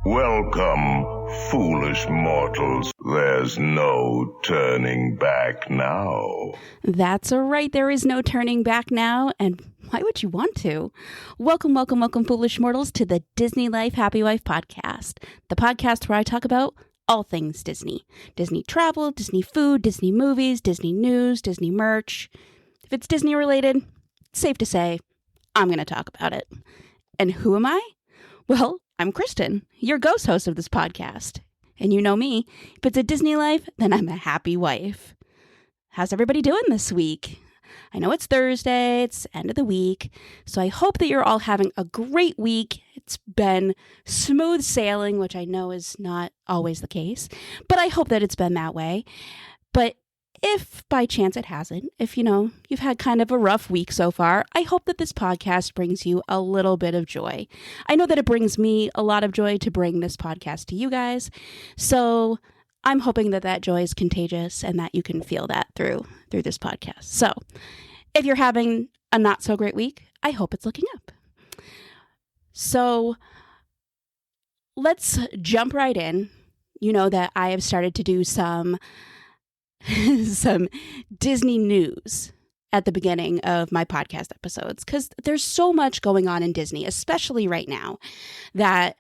Welcome, foolish mortals. There's no turning back now. That's right. There is no turning back now. And why would you want to? Welcome, foolish mortals, to the Disney Life Happy Wife podcast. The podcast where I talk about all things Disney. Disney travel, Disney food, Disney movies, Disney news, Disney merch. If it's Disney related, it's safe to say I'm going to talk about it. And who am I? Well, I'm Kristen, your ghost host of this podcast. And you know me, if it's a Disney life, then I'm a happy wife. How's everybody doing this week? I know it's Thursday, it's end of the week, so I hope that you're all having a great week. It's been smooth sailing, which I know is not always the case, but I hope that it's been that way. But if by chance it hasn't, if you've had kind of a rough week so far, I hope that this podcast brings you a little bit of joy. I know that it brings me a lot of joy to bring this podcast to you guys. So I'm hoping that that joy is contagious and that you can feel that through this podcast. So if you're having a not so great week, I hope it's looking up. So let's jump right in. You know that I have started to do some Disney news at the beginning of my podcast episodes, because there's so much going on in Disney, especially right now, that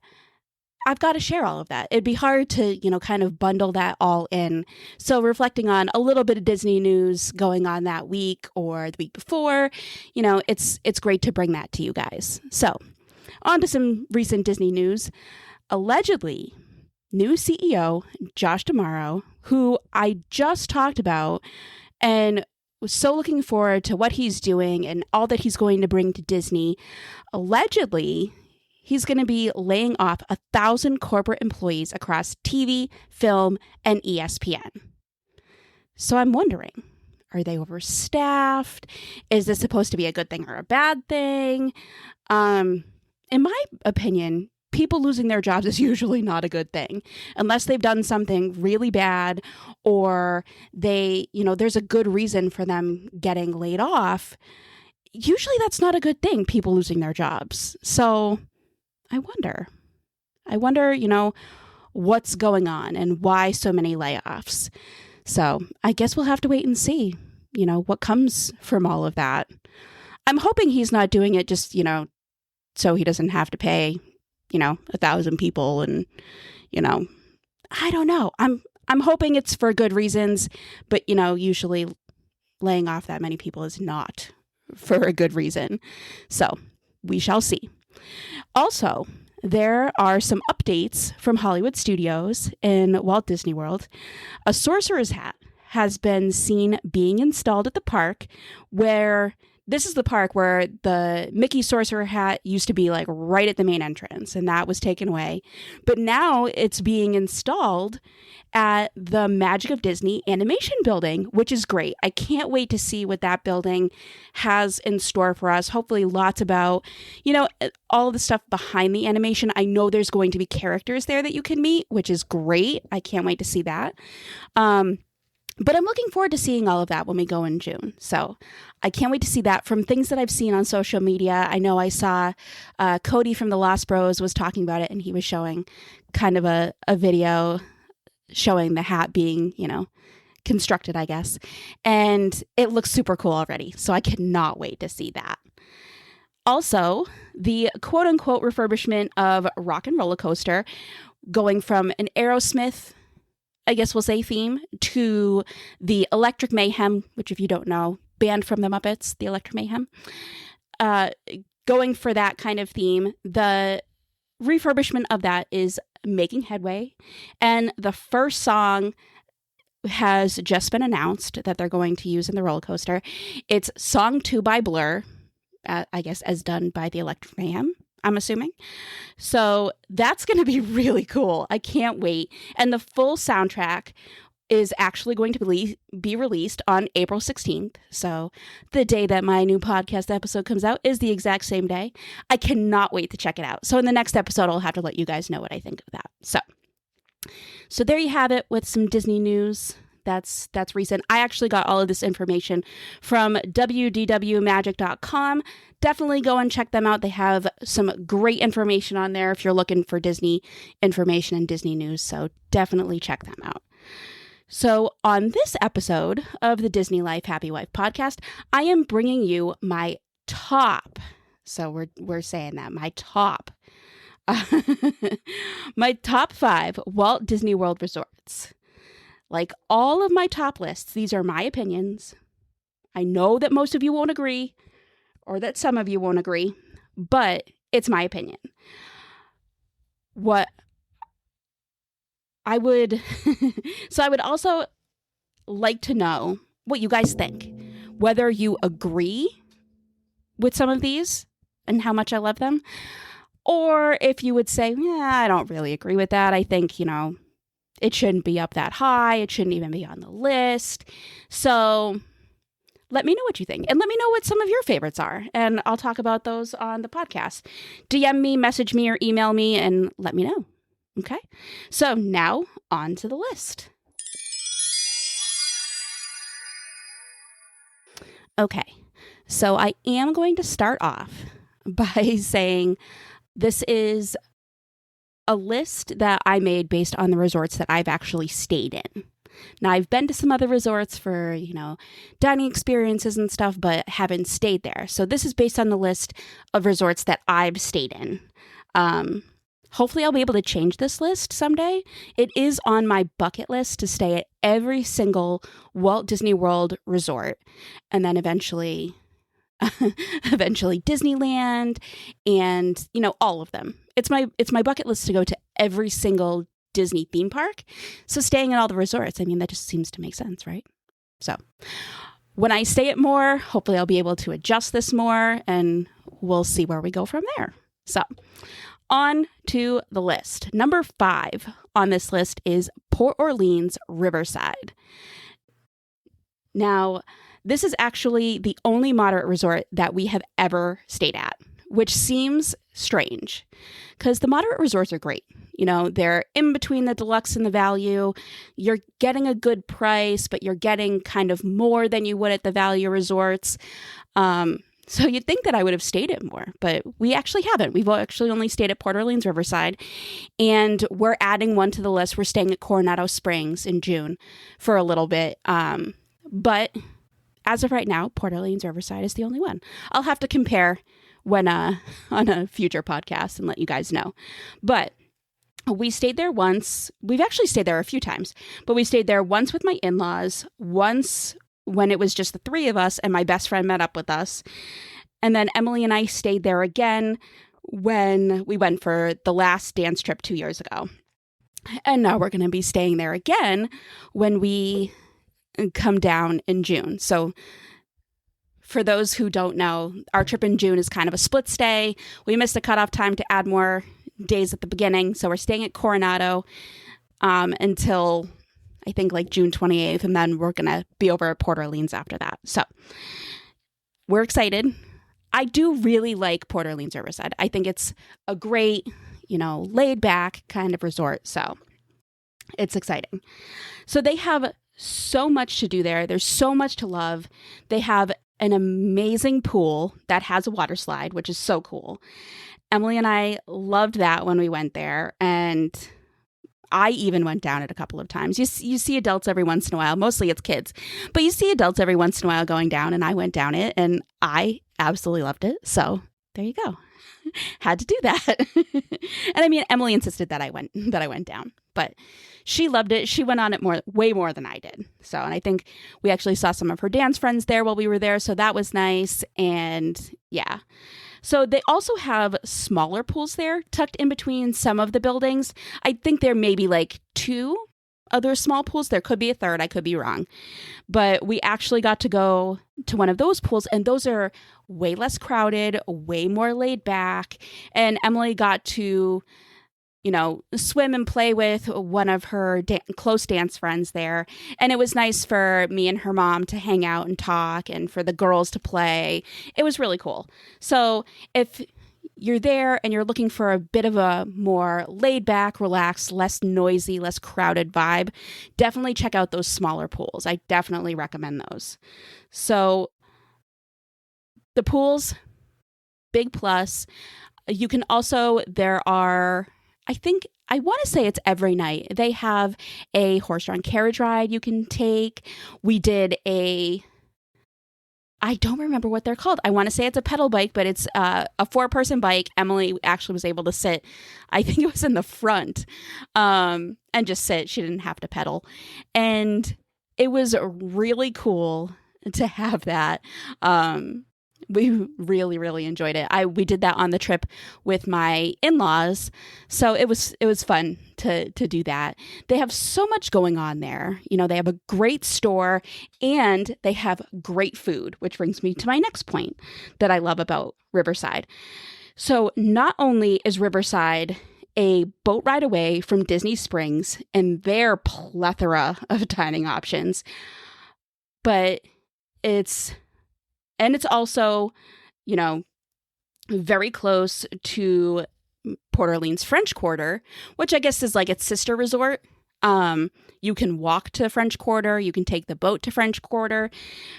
I've got to share all of that. It'd be hard to, kind of bundle that all in. So reflecting on a little bit of Disney news going on that week or the week before, it's great to bring that to you guys. So on to some recent Disney news. Allegedly, new CEO Josh D'Amaro, who I just talked about and was so looking forward to what he's doing and all that he's going to bring to Disney. Allegedly, he's going to be laying off 1,000 corporate employees across TV, film, and ESPN. So I'm wondering, are they overstaffed? Is this supposed to be a good thing or a bad thing? In my opinion, people losing their jobs is usually not a good thing unless they've done something really bad or there's a good reason for them getting laid off. Usually that's not a good thing, people losing their jobs. So I wonder, what's going on and why so many layoffs. So I guess we'll have to wait and see, what comes from all of that. I'm hoping he's not doing it just, so he doesn't have to pay 1,000 people and, I don't know. I'm hoping it's for good reasons, but, usually laying off that many people is not for a good reason. So we shall see. Also, there are some updates from Hollywood Studios in Walt Disney World. A sorcerer's hat has been seen being installed at the park, where this is the park where the Mickey Sorcerer hat used to be like right at the main entrance, and that was taken away. But now it's being installed at the Magic of Disney animation building, which is great. I can't wait to see what that building has in store for us. Hopefully lots about, all of the stuff behind the animation. I know there's going to be characters there that you can meet, which is great. I can't wait to see that. But I'm looking forward to seeing all of that when we go in June. So I can't wait to see that. From things that I've seen on social media, I know I saw Cody from the Lost Bros was talking about it, and he was showing kind of a video showing the hat being, constructed, I guess. And it looks super cool already. So I cannot wait to see that. Also, the quote-unquote refurbishment of Rock and Roller Coaster, going from an Aerosmith, I guess we'll say, theme to the Electric Mayhem, which, if you don't know, band from the Muppets, the Electric Mayhem. Going for that kind of theme, the refurbishment of that is making headway. And the first song has just been announced that they're going to use in the roller coaster. It's Song 2 by Blur, I guess as done by the Electric Mayhem, I'm assuming. So that's going to be really cool. I can't wait. And the full soundtrack is actually going to be released on April 16th. So the day that my new podcast episode comes out is the exact same day. I cannot wait to check it out. So in the next episode, I'll have to let you guys know what I think of that. So there you have it with some Disney news That's recent. I actually got all of this information from wdwmagic.com. Definitely go and check them out. They have some great information on there if you're looking for Disney information and Disney news. So definitely check them out. So on this episode of the Disney Life Happy Wife podcast, I am bringing you my top. So we're saying that my top. My top 5 Walt Disney World resorts. Like all of my top lists, these are my opinions. I know that most of you won't agree, or that some of you won't agree, but it's my opinion. What I would, so I would also like to know what you guys think, whether you agree with some of these and how much I love them, or if you would say, yeah, I don't really agree with that. I think, it shouldn't be up that high. It shouldn't even be on the list. So let me know what you think, and let me know what some of your favorites are, and I'll talk about those on the podcast. DM me, message me, or email me, and let me know. Okay? So now on to the list. Okay. So I am going to start off by saying this is a list that I made based on the resorts that I've actually stayed in. Now, I've been to some other resorts for, dining experiences and stuff, but haven't stayed there. So this is based on the list of resorts that I've stayed in. Hopefully I'll be able to change this list someday. It is on my bucket list to stay at every single Walt Disney World resort, and then eventually Disneyland, and all of them. It's my bucket list to go to every single Disney theme park. So staying at all the resorts, that just seems to make sense, right? So when I stay at more, hopefully I'll be able to adjust this more, and we'll see where we go from there. So on to the list. Number 5 on this list is Port Orleans Riverside. Now, this is actually the only moderate resort that we have ever stayed at, which seems strange because the moderate resorts are great. They're in between the deluxe and the value. You're getting a good price, but you're getting kind of more than you would at the value resorts. So you'd think that I would have stayed at more, but we actually haven't. We've actually only stayed at Port Orleans Riverside, and we're adding one to the list. We're staying at Coronado Springs in June for a little bit. But as of right now, Port Orleans Riverside is the only one. I'll have to compare when on a future podcast and let you guys know. But we stayed there once. We've actually stayed there a few times, but we stayed there once with my in-laws, once when it was just the 3 of us and my best friend met up with us. And then Emily and I stayed there again when we went for the last dance trip 2 years ago. And now we're going to be staying there again when we come down in June. So for those who don't know, our trip in June is kind of a split stay. We missed the cutoff time to add more days at the beginning. So we're staying at Coronado until I think like June 28th. And then we're going to be over at Port Orleans after that. So we're excited. I do really like Port Orleans Riverside. I think it's a great, laid back kind of resort. So it's exciting. So they have so much to do there. There's so much to love. They have an amazing pool that has a water slide, which is so cool. Emily and I loved that when we went there, and I even went down it a couple of times. You see adults every once in a while. Mostly it's kids, but you see adults every once in a while going down, and I went down it, and I absolutely loved it. So there you go. Had to do that. And Emily insisted that I went down, but she loved it. She went on it way more than I did. So, and I think we actually saw some of her dance friends there while we were there. So that was nice. And yeah. So they also have smaller pools there tucked in between some of the buildings. I think there may be like 2 other small pools. There could be a third. I could be wrong. But we actually got to go to one of those pools, and those are way less crowded, way more laid back. And Emily got to, swim and play with one of her close dance friends there. And it was nice for me and her mom to hang out and talk, and for the girls to play. It was really cool. So if you're there and you're looking for a bit of a more laid back, relaxed, less noisy, less crowded vibe, definitely check out those smaller pools. I definitely recommend those. So the pools, big plus. You can also, I want to say it's every night. They have a horse-drawn carriage ride you can take. We did I don't remember what they're called. I want to say it's a pedal bike, but it's a 4-person bike. Emily actually was able to sit, I think it was in the front, and just sit. She didn't have to pedal. And it was really cool to have that. We really, really enjoyed it. We did that on the trip with my in-laws, so it was fun to do that. They have so much going on there. They have a great store and they have great food, which brings me to my next point that I love about Riverside. So not only is Riverside a boat ride away from Disney Springs and their plethora of dining options, but it's also, very close to Port Orleans French Quarter, which I guess is like its sister resort. You can walk to French Quarter. You can take the boat to French Quarter,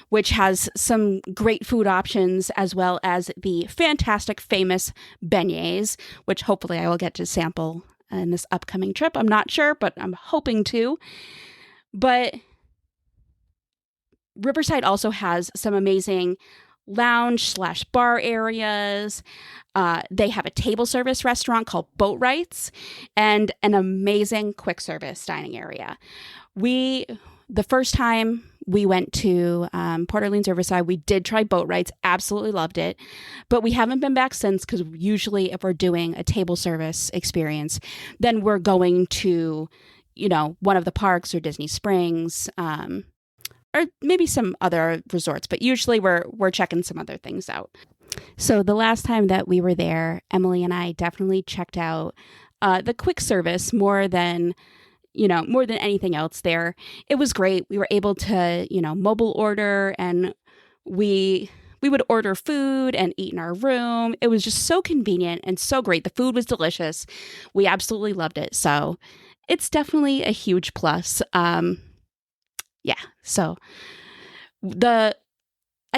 which has some great food options, as well as the fantastic, famous beignets, which hopefully I will get to sample in this upcoming trip. I'm not sure, but I'm hoping to. But Riverside also has some amazing lounge/bar areas. They have a table service restaurant called Boat Rights and an amazing quick service dining area. The first time we went to Port Orleans Riverside, we did try Boat Rights, absolutely loved it, but we haven't been back since, because usually if we're doing a table service experience, then we're going to, one of the parks or Disney Springs, or maybe some other resorts, but usually we're checking some other things out. So the last time that we were there, Emily and I definitely checked out the quick service more than anything else there. It was great. We were able to, mobile order, and we would order food and eat in our room. It was just so convenient and so great. The food was delicious. We absolutely loved it. So it's definitely a huge plus. Yeah. So I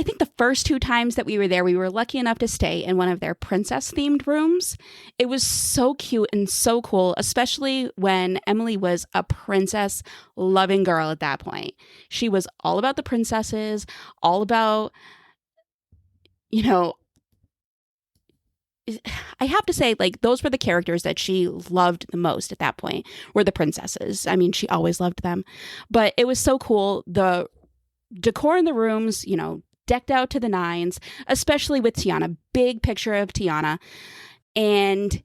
think the first 2 times that we were there, we were lucky enough to stay in one of their princess themed rooms. It was so cute and so cool, especially when Emily was a princess loving girl at that point. She was all about the princesses, all about, I have to say, like, those were the characters that she loved the most at that point, were the princesses. I mean, she always loved them, but it was so cool. The decor in the rooms, decked out to the nines, especially with Tiana, big picture of Tiana. And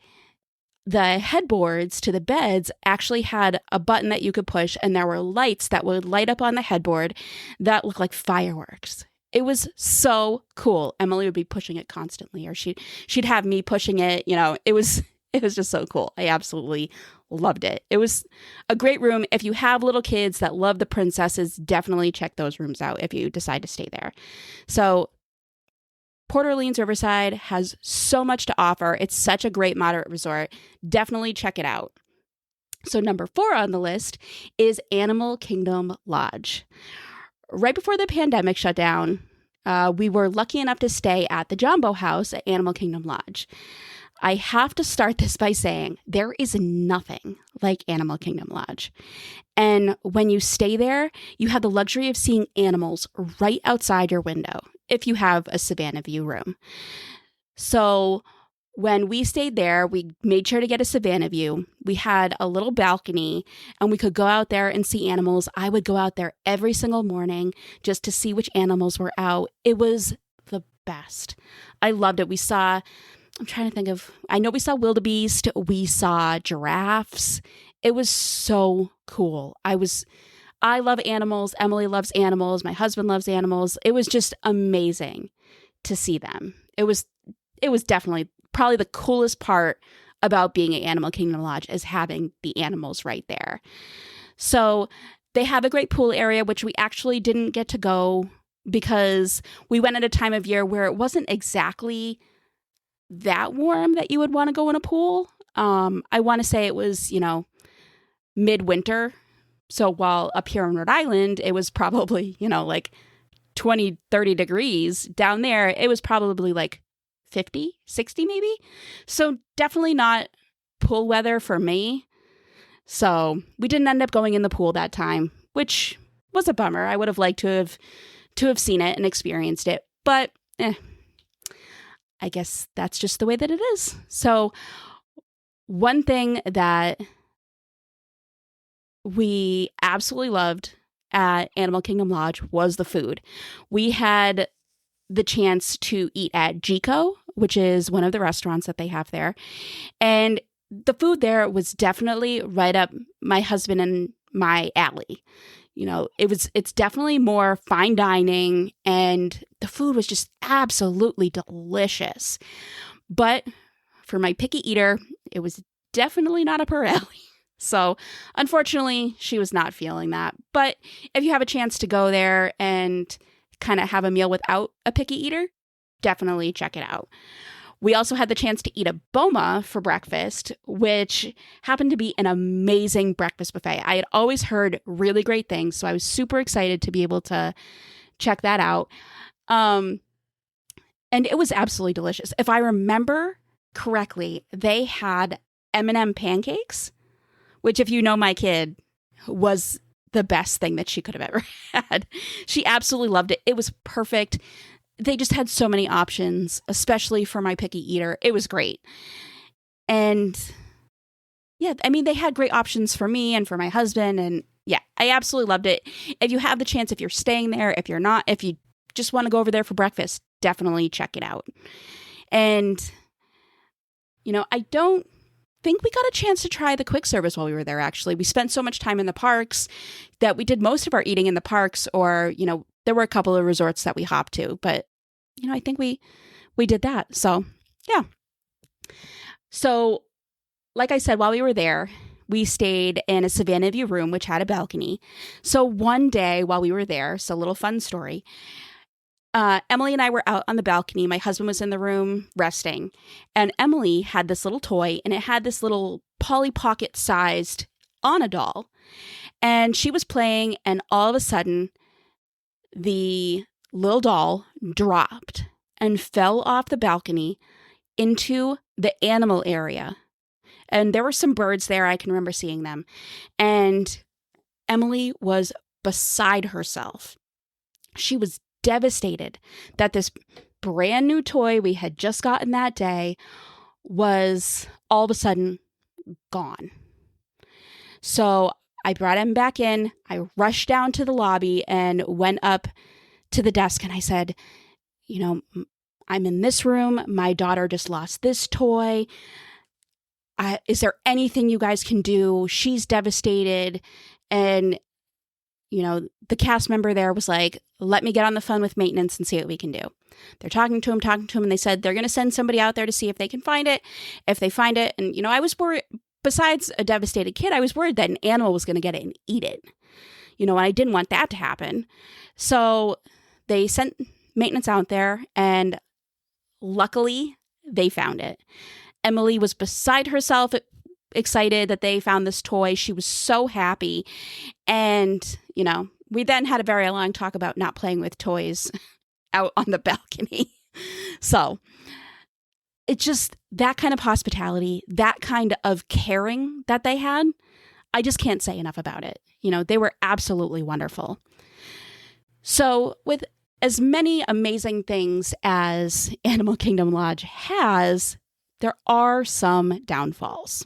the headboards to the beds actually had a button that you could push, and there were lights that would light up on the headboard that looked like fireworks. It was so cool. Emily would be pushing it constantly, or she'd have me pushing it. It was just so cool. I absolutely loved it. It was a great room. If you have little kids that love the princesses, definitely check those rooms out if you decide to stay there. So Port Orleans Riverside has so much to offer. It's such a great moderate resort. Definitely check it out. So number 4 on the list is Animal Kingdom Lodge. Right before the pandemic shut down, we were lucky enough to stay at the Jumbo House at Animal Kingdom Lodge. I have to start this by saying there is nothing like Animal Kingdom Lodge. And when you stay there, you have the luxury of seeing animals right outside your window if you have a Savannah View room. So when we stayed there, we made sure to get a Savannah View. We had a little balcony and we could go out there and see animals. I would go out there every single morning just to see which animals were out. It was the best. I loved it. I know we saw wildebeest. We saw giraffes. It was so cool. I love animals. Emily loves animals. My husband loves animals. It was just amazing to see them. It was definitely probably the coolest part about being at Animal Kingdom Lodge is having the animals right there. So they have a great pool area, which we actually didn't get to go because we went at a time of year where it wasn't exactly that warm that you would want to go in a pool. I want to say it was, midwinter. So while up here in Rhode Island, it was probably, like 20, 30 degrees. Down there, it was probably like 50, 60 maybe. So definitely not pool weather for me. So we didn't end up going in the pool that time, which was a bummer. I would have liked to have seen it and experienced it. But I guess that's just the way that it is. So one thing that we absolutely loved at Animal Kingdom Lodge was the food. We had the chance to eat at Gico, which is one of the restaurants that they have there. And the food there was definitely right up my husband and my alley. It's definitely more fine dining, and the food was just absolutely delicious. But for my picky eater, it was definitely not up her alley. So unfortunately, she was not feeling that. But if you have a chance to go there and kind of have a meal without a picky eater, definitely check it out. We also had the chance to eat a boma for breakfast, which happened to be an amazing breakfast buffet. I had always heard really great things, so I was super excited to be able to check that out. And it was absolutely delicious. If I remember correctly, they had M&M pancakes, which, if you know my kid, was the best thing that she could have ever had. She absolutely loved it. It was perfect. They just had so many options, especially for my picky eater. It was great. And yeah, I mean, they had great options for me and for my husband. And yeah, I absolutely loved it. If you have the chance, if you're staying there, if you're not, if you just want to go over there for breakfast, definitely check it out. And, I don't think we got a chance to try the quick service while we were there, actually. We spent so much time in the parks that we did most of our eating in the parks, or, there were a couple of resorts that we hopped to, but I think we did that. So, yeah. So, like I said, while we were there, we stayed in a Savannah View room, which had a balcony. So one day while we were there, so a little fun story, Emily and I were out on the balcony. My husband was in the room resting, and Emily had this little toy, and it had this little Polly Pocket sized Anna doll, and she was playing, and all of a sudden, the little doll dropped and fell off the balcony into the animal area. And there were some birds there. I can remember seeing them. And Emily was beside herself. She was devastated that this brand new toy we had just gotten that day was all of a sudden gone. So I brought him back in. I rushed down to the lobby and went up to the desk, and I said, I'm in this room. My daughter just lost this toy. Is there anything you guys can do? She's devastated. And, the cast member there was like, let me get on the phone with maintenance and see what we can do. They're talking to him, and they said they're going to send somebody out there to see if they can find it. If they find it, and, I was worried, besides a devastated kid, I was worried that an animal was going to get it and eat it. And I didn't want that to happen. So they sent maintenance out there, and luckily they found it. Emily was beside herself, excited that they found this toy. She was so happy. And, we then had a very long talk about not playing with toys out on the balcony. So it's just that kind of hospitality, that kind of caring that they had. I just can't say enough about it. They were absolutely wonderful. So with as many amazing things as Animal Kingdom Lodge has, there are some downfalls.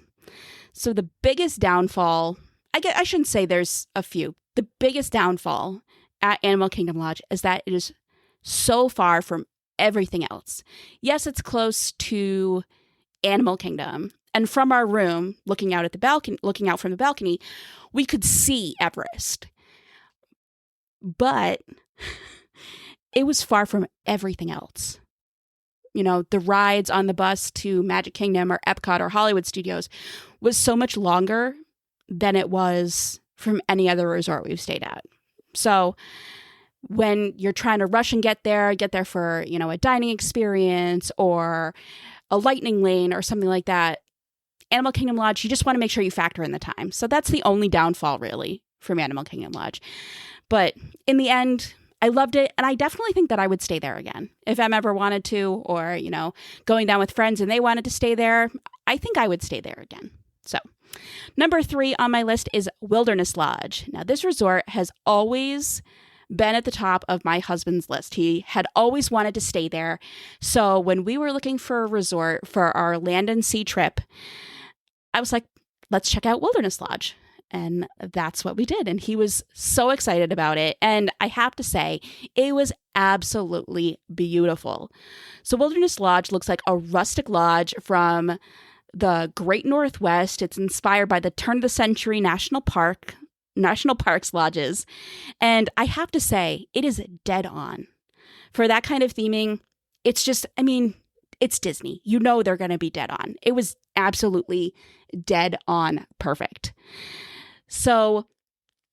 So the biggest downfall, I shouldn't say there's a few. The biggest downfall at Animal Kingdom Lodge is that it is so far from everything else. Yes, it's close to Animal Kingdom. And from our room, looking out from the balcony, we could see Everest. But it was far from everything else. The rides on the bus to Magic Kingdom or Epcot or Hollywood Studios was so much longer than it was from any other resort we've stayed at. So when you're trying to rush and get there for, a dining experience or a lightning lane or something like that, Animal Kingdom Lodge, you just want to make sure you factor in the time. So that's the only downfall, really, from Animal Kingdom Lodge. But in the end, I loved it. And I definitely think that I would stay there again. If Em ever wanted to, or, going down with friends and they wanted to stay there, I think I would stay there again. So number 3 on my list is Wilderness Lodge. Now, this resort has always been at the top of my husband's list. He had always wanted to stay there. So when we were looking for a resort for our land and sea trip, I was like, let's check out Wilderness Lodge. And that's what we did. And he was so excited about it. And I have to say, it was absolutely beautiful. So Wilderness Lodge looks like a rustic lodge from the Great Northwest. It's inspired by the turn of the century National Parks lodges. And I have to say, it is dead on. For that kind of theming, it's just, it's Disney. They're going to be dead on. It was absolutely dead on perfect. So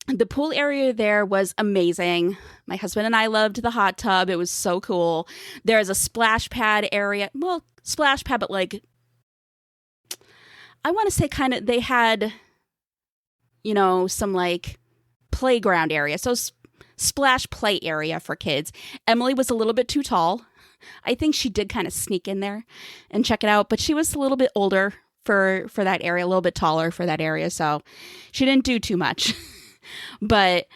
the pool area there was amazing. My husband and I loved the hot tub. It was so cool. There's a splash pad area. Well, splash pad, but like, I want to say kind of, they had, some like playground area. So splash play area for kids. Emily was a little bit too tall. I think she did kind of sneak in there and check it out, but she was a little bit older for that area, a little bit taller for that area. So she didn't do too much. But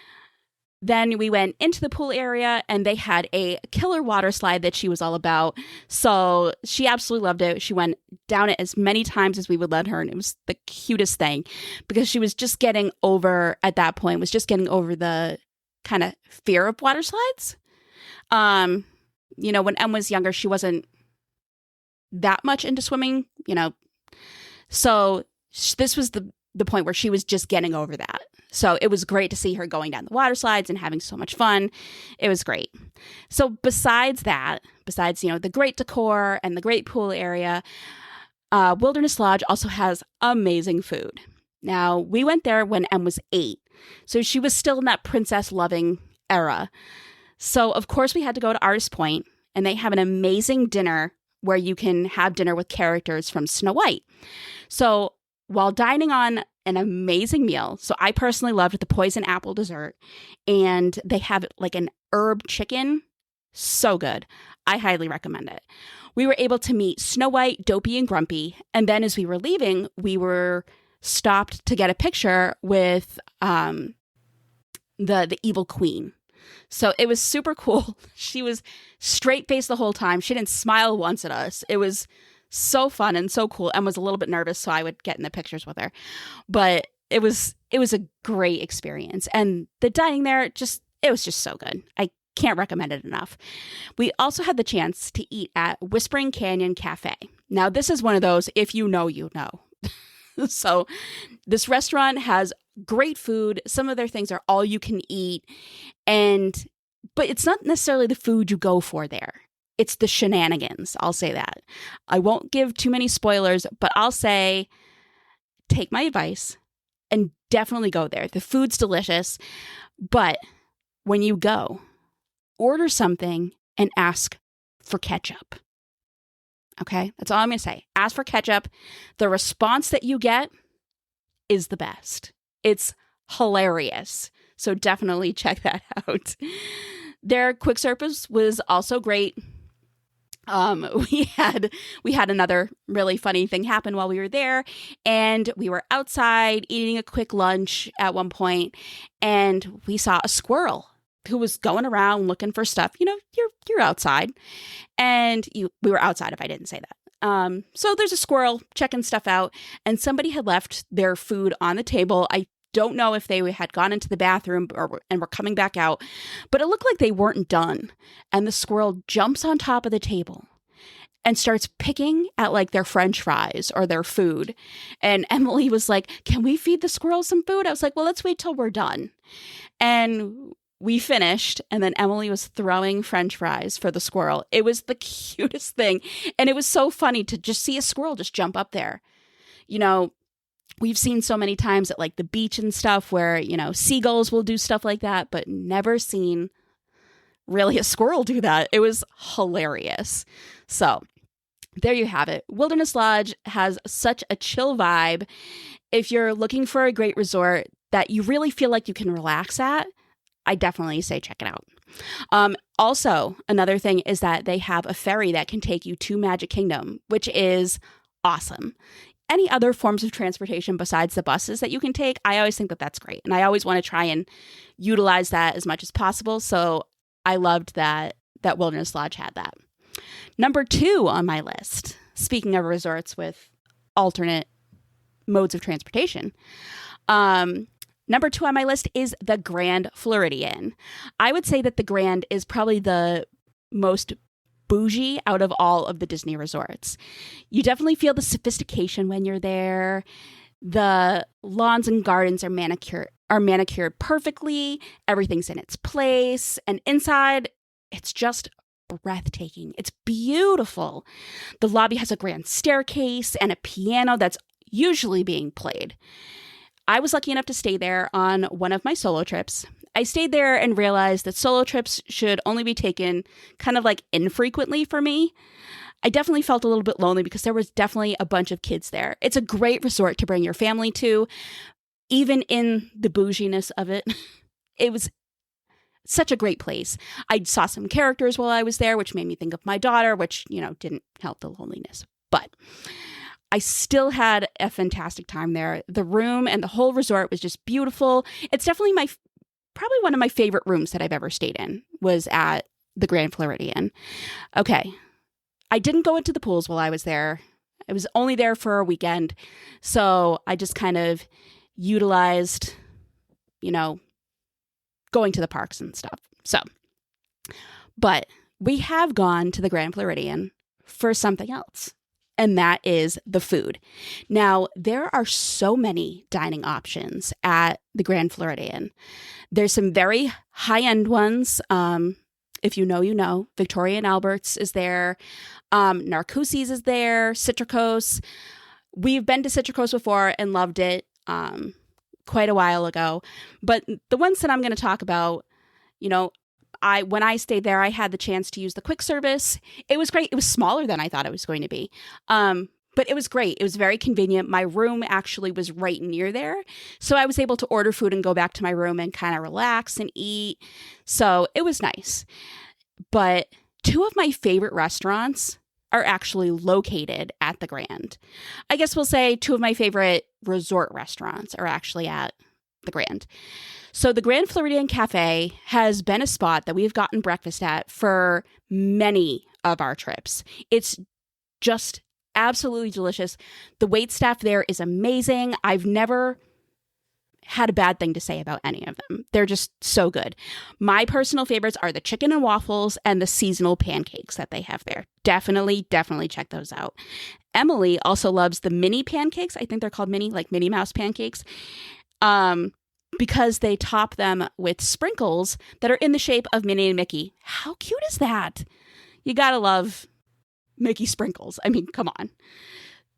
then we went into the pool area and they had a killer water slide that she was all about. So she absolutely loved it. She went down it as many times as we would let her. And it was the cutest thing because she was just getting over, at that point, the kind of fear of water slides. When Em was younger, she wasn't that much into swimming, So this was the point where she was just getting over that. So it was great to see her going down the water slides and having so much fun. It was great. So besides the great decor and the great pool area, Wilderness Lodge also has amazing food. Now, we went there when Em was 8, so she was still in that princess loving era. So, of course, we had to go to Artist Point, and they have an amazing dinner where you can have dinner with characters from Snow White. So, while dining on an amazing meal, so I personally loved the poison apple dessert, and they have like an herb chicken. So good. I highly recommend it. We were able to meet Snow White, Dopey, and Grumpy, and then as we were leaving, we were stopped to get a picture with the evil queen. So it was super cool. She was straight-faced the whole time. She didn't smile once at us. It was so fun and so cool. Em was a little bit nervous, so I would get in the pictures with her. But it was a great experience. And the dining there, it was just so good. I can't recommend it enough. We also had the chance to eat at Whispering Canyon Cafe. Now, this is one of those, if you know, you know. So this restaurant has great food. Some of their things are all you can eat. But it's not necessarily the food you go for there. It's the shenanigans. I'll say that. I won't give too many spoilers, but I'll say take my advice and definitely go there. The food's delicious. But when you go, order something and ask for ketchup. Okay? That's all I'm going to say. Ask for ketchup. The response that you get is the best. It's hilarious. So definitely check that out. Their quick service was also great. We had another really funny thing happen while we were there, and we were outside eating a quick lunch at one point, and we saw a squirrel who was going around looking for stuff. You're outside, and we were outside if I didn't say that. So there's a squirrel checking stuff out, and somebody had left their food on the table. I don't know if they had gone into the bathroom and were coming back out, but it looked like they weren't done. And the squirrel jumps on top of the table and starts picking at like their French fries or their food. And Emily was like, "Can we feed the squirrel some food?" I was like, "Well, let's wait till we're done." And we finished, and then Emily was throwing French fries for the squirrel. It was the cutest thing. And it was so funny to just see a squirrel just jump up there. We've seen so many times at like the beach and stuff where, seagulls will do stuff like that, but never seen really a squirrel do that. It was hilarious. So there you have it. Wilderness Lodge has such a chill vibe. If you're looking for a great resort that you really feel like you can relax at, I definitely say check it out. Also, another thing is that they have a ferry that can take you to Magic Kingdom, which is awesome. Any other forms of transportation besides the buses that you can take, I always think that that's great. And I always want to try and utilize that as much as possible. So I loved that Wilderness Lodge had that. Number 2 on my list, speaking of resorts with alternate modes of transportation, number 2 on my list is the Grand Floridian. I would say that the Grand is probably the most bougie out of all of the Disney resorts. You definitely feel the sophistication when you're there. The lawns and gardens are manicured perfectly. Everything's in its place. And inside, it's just breathtaking. It's beautiful. The lobby has a grand staircase and a piano that's usually being played. I was lucky enough to stay there on one of my solo trips. I stayed there and realized that solo trips should only be taken kind of like infrequently for me. I definitely felt a little bit lonely because there was definitely a bunch of kids there. It's a great resort to bring your family to, even in the bouginess of it. It was such a great place. I saw some characters while I was there, which made me think of my daughter, which, didn't help the loneliness. But I still had a fantastic time there. The room and the whole resort was just beautiful. It's definitely probably one of my favorite rooms that I've ever stayed in was at the Grand Floridian. Okay. I didn't go into the pools while I was there. I was only there for a weekend. So I just kind of utilized, going to the parks and stuff. But we have gone to the Grand Floridian for something else. And that is the food. Now, there are so many dining options at the Grand Floridian. There's some very high-end ones. If you know. Victoria and Albert's is there. Narcoossee's is there. Citricos. We've been to Citricos before and loved it quite a while ago. But the ones that I'm going to talk about, when I stayed there, I had the chance to use the quick service. It was great. It was smaller than I thought it was going to be. But it was great. It was very convenient. My room actually was right near there. So I was able to order food and go back to my room and kind of relax and eat. So it was nice. But 2 of my favorite restaurants are actually located at the Grand. I guess we'll say 2 of my favorite resort restaurants are actually at the Grand. So the Grand Floridian Cafe has been a spot that we've gotten breakfast at for many of our trips. It's just absolutely delicious. The wait staff there is amazing. I've never had a bad thing to say about any of them. They're just so good. My personal favorites are the chicken and waffles and the seasonal pancakes that they have there. Definitely check those out. Emily also loves the mini pancakes. I think they're called mini, like Minnie Mouse pancakes. Because they top them with sprinkles that are in the shape of Minnie and Mickey. How cute is that? You gotta love Mickey sprinkles. I mean, come on.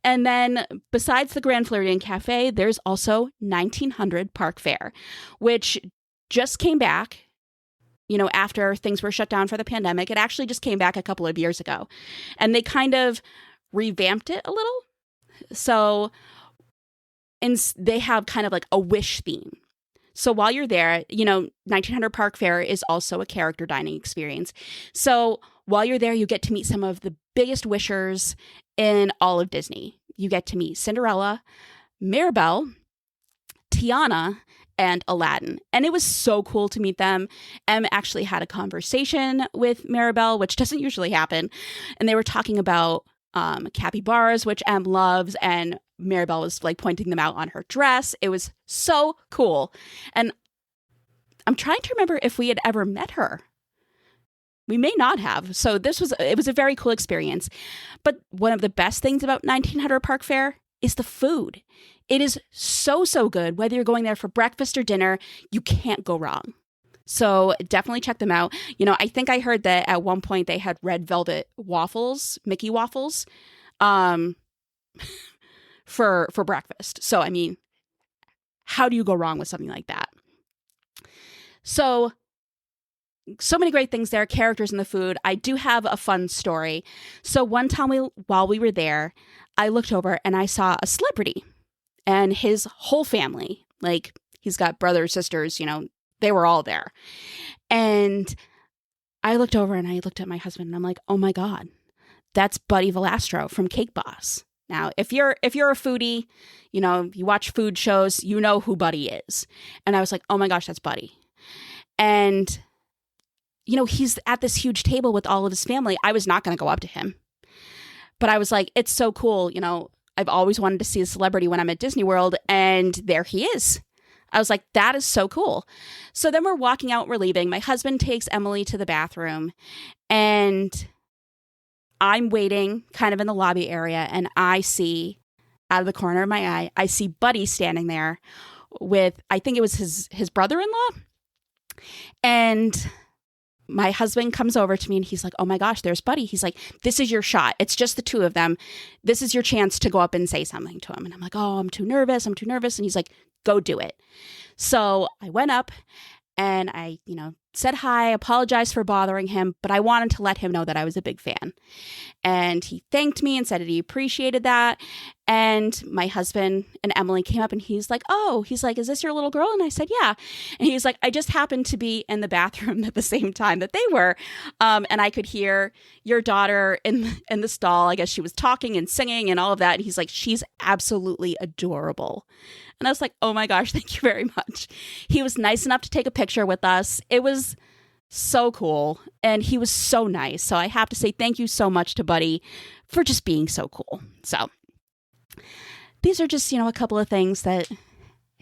And then besides the Grand Floridian Cafe, there's also 1900 Park Fair, which just came back, after things were shut down for the pandemic. It actually just came back a couple of years ago. And they kind of revamped it a little. So they have kind of like a wish theme. So while you're there, 1900 Park Fair is also a character dining experience. So while you're there, you get to meet some of the biggest wishers in all of Disney. You get to meet Cinderella, Mirabelle, Tiana, and Aladdin. And it was so cool to meet them. Em actually had a conversation with Mirabelle, which doesn't usually happen. And they were talking about capybaras, which Em loves, and Mirabelle was like pointing them out on her dress. It was so cool. And I'm trying to remember if we had ever met her. We may not have. So it was a very cool experience. But one of the best things about 1900 Park Fair is the food. It is so good. Whether you're going there for breakfast or dinner, you can't go wrong. So definitely check them out. I think I heard that at one point they had red velvet waffles, Mickey waffles, for breakfast. So, I mean, how do you go wrong with something like that? So so many great things there, characters in the food. I do have a fun story. So one time while we were there, I looked over and I saw a celebrity and his whole family. Like, he's got brothers, sisters, they were all there. And I looked over and I looked at my husband and I'm like, oh my God, that's Buddy Valastro from Cake Boss. Now, if you're a foodie, you watch food shows, you know who Buddy is. And I was like, oh my gosh, that's Buddy. And, he's at this huge table with all of his family. I was not going to go up to him. But I was like, it's so cool. I've always wanted to see a celebrity when I'm at Disney World. And there he is. I was like, that is so cool. So then we're walking out, we're leaving. My husband takes Emily to the bathroom. And I'm waiting kind of in the lobby area. And I see out of the corner of my eye, I see Buddy standing there with, I think it was his brother-in-law. And my husband comes over to me and he's like, oh my gosh, there's Buddy. He's like, this is your shot. It's just the two of them. This is your chance to go up and say something to him. And I'm like, oh, I'm too nervous. And he's like, go do it. So I went up and I, said hi, apologized for bothering him, but I wanted to let him know that I was a big fan. And he thanked me and said that he appreciated that. And my husband and Emily came up and he's like, is this your little girl? And I said, yeah. And he's like, I just happened to be in the bathroom at the same time that they were. And I could hear your daughter in the stall. I guess she was talking and singing and all of that. And he's like, she's absolutely adorable. And I was like, oh my gosh, thank you very much. He was nice enough to take a picture with us. It was so cool. And he was so nice. So I have to say thank you so much to Buddy for just being so cool. So these are just, a couple of things that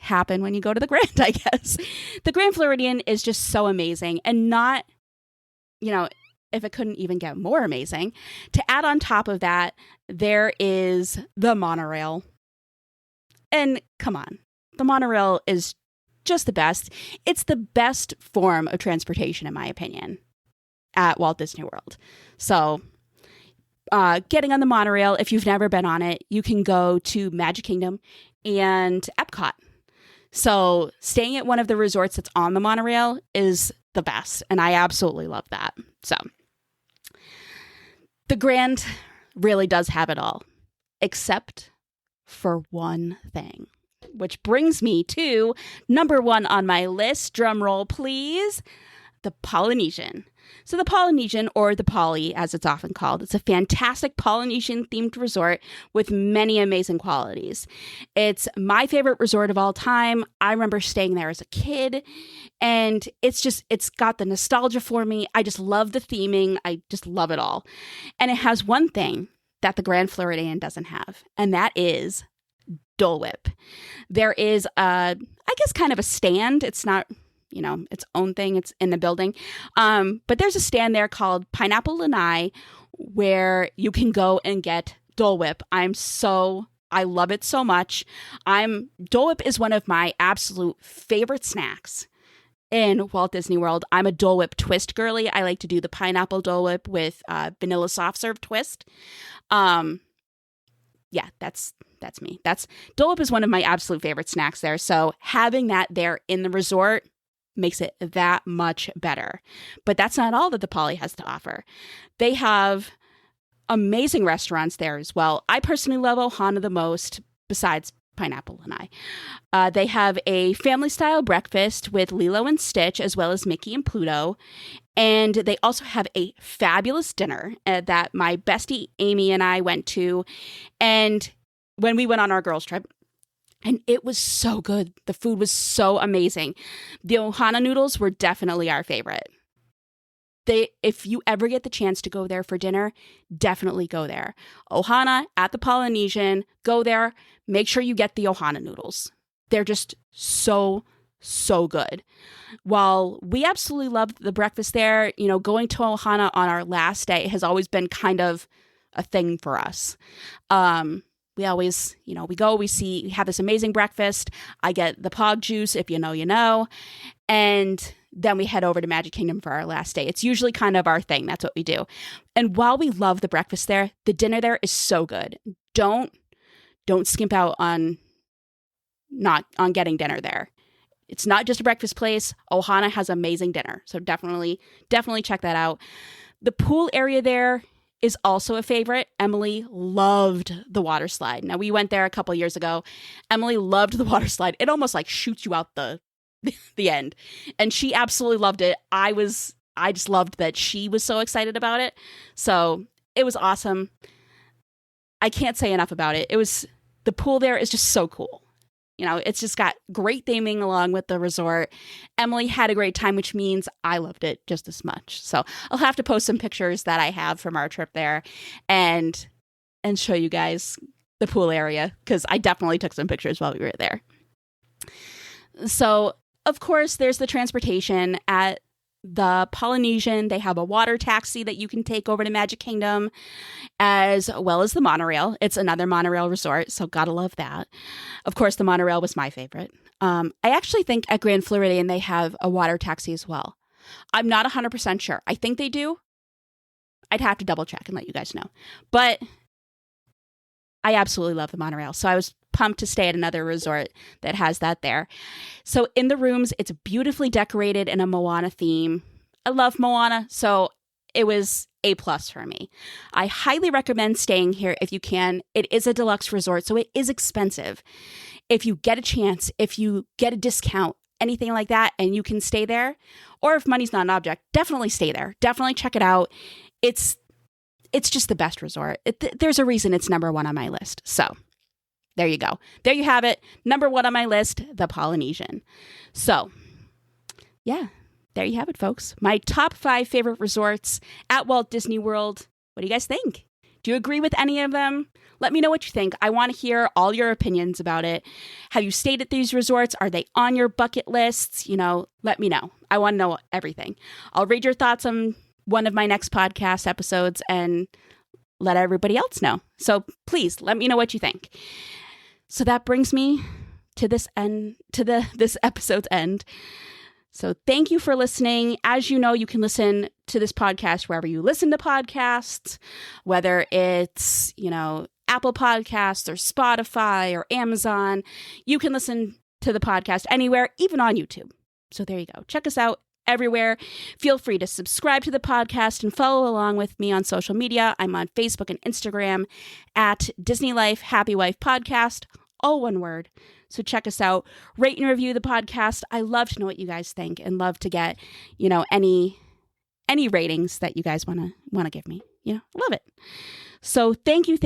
happen when you go to the Grand, I guess. The Grand Floridian is just so amazing, and not, if it couldn't even get more amazing, to add on top of that, there is the monorail. And come on, the monorail is just the best. It's the best form of transportation, in my opinion, at Walt Disney World. So getting on the monorail, if you've never been on it, you can go to Magic Kingdom and Epcot. So staying at one of the resorts that's on the monorail is the best. And I absolutely love that. So the Grand really does have it all, except for one thing, which brings me to number one on my list. Drum roll, please. The Polynesian. So the Polynesian, or the Poly as it's often called, it's a fantastic Polynesian themed resort with many amazing qualities. It's my favorite resort of all time. I remember staying there as a kid, and it's got the nostalgia for me. I just love the theming. I just love it all. And it has one thing that the Grand Floridian doesn't have, and that is Dole Whip. There is I guess kind of a stand. It's not its own thing. It's in the building. But there's a stand there called Pineapple Lanai where you can go and get Dole Whip. I love it so much. Dole Whip is one of my absolute favorite snacks in Walt Disney World. I'm a Dole Whip twist girly. I like to do the pineapple Dole Whip with vanilla soft serve twist. Yeah, that's me. Dole Whip is one of my absolute favorite snacks there. So having that there in the resort makes it that much better. But that's not all that the Poly has to offer. They have amazing restaurants there as well. I personally love Ohana the most, besides Pineapple Lanai. They have a family-style breakfast with Lilo and Stitch, as well as Mickey and Pluto. And they also have a fabulous dinner that my bestie Amy and I went to. And when we went on our girls' trip, and it was so good. The food was so amazing. The Ohana noodles were definitely our favorite. If you ever get the chance to go there for dinner, definitely go there. Ohana at the Polynesian, go there. Make sure you get the Ohana noodles. They're just so good. While we absolutely loved the breakfast there, going to Ohana on our last day has always been kind of a thing for us. We always, we have this amazing breakfast. I get the pog juice, if you know, you know. And then we head over to Magic Kingdom for our last day. It's usually kind of our thing. That's what we do. And while we love the breakfast there, the dinner there is so good. Don't skimp out on getting dinner there. It's not just a breakfast place. Ohana has amazing dinner. So definitely check that out. The pool area there is also a favorite. Emily loved the water slide. Now, we went there a couple years ago. Emily loved the water slide. It almost like shoots you out the end. And she absolutely loved it. I just loved that she was so excited about it. So it was awesome. I can't say enough about it. The pool there is just so cool. It's just got great theming along with the resort. Emily had a great time, which means I loved it just as much. So I'll have to post some pictures that I have from our trip there and show you guys the pool area, because I definitely took some pictures while we were there. So, of course, there's the transportation. At the Polynesian, they have a water taxi that you can take over to Magic Kingdom, as well as the monorail. It's another monorail resort, so gotta love that. Of course, the monorail was my favorite. I actually think at Grand Floridian they have a water taxi as well. I'm not 100% sure. I think they do. I'd have to double check and let you guys know. But I absolutely love the monorail, so I was pumped to stay at another resort that has that there. So in the rooms, it's beautifully decorated in a Moana theme. I love Moana, so it was A+ for me. I highly recommend staying here if you can. It is a deluxe resort, so it is expensive. If you get a chance, if you get a discount, anything like that, and you can stay there, or if money's not an object, definitely stay there. Definitely check it out. It's just the best resort. There's a reason it's number 1 on my list. So there you go. There you have it. Number 1 on my list, the Polynesian. So, yeah, there you have it, folks. My top 5 favorite resorts at Walt Disney World. What do you guys think? Do you agree with any of them? Let me know what you think. I want to hear all your opinions about it. Have you stayed at these resorts? Are they on your bucket lists? Let me know. I want to know everything. I'll read your thoughts on one of my next podcast episodes and let everybody else know. So please let me know what you think. So that brings me to this episode's end. So thank you for listening. As you know, you can listen to this podcast wherever you listen to podcasts, whether it's, Apple Podcasts or Spotify or Amazon. You can listen to the podcast anywhere, even on YouTube. So there you go. Check us out everywhere. Feel free to subscribe to the podcast and follow along with me on social media. I'm on Facebook and Instagram at Disney Life Happy Wife Podcast, all one word. So check us out. Rate and review the podcast. I love to know what you guys think and love to get, any ratings that you guys want to give me. Love it. So thank you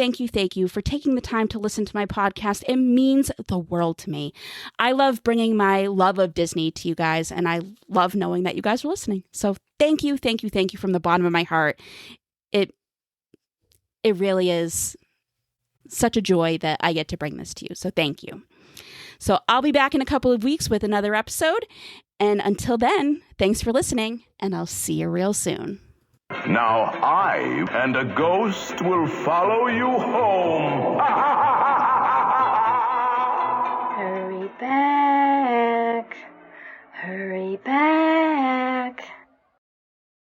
for taking the time to listen to my podcast. It means the world to me. I love bringing my love of Disney to you guys, and I love knowing that you guys are listening. So thank you from the bottom of my heart. It really is such a joy that I get to bring this to you. So thank you. So I'll be back in a couple of weeks with another episode. And until then, thanks for listening, and I'll see you real soon. Now I and a ghost will follow you home. Hurry back. Hurry back.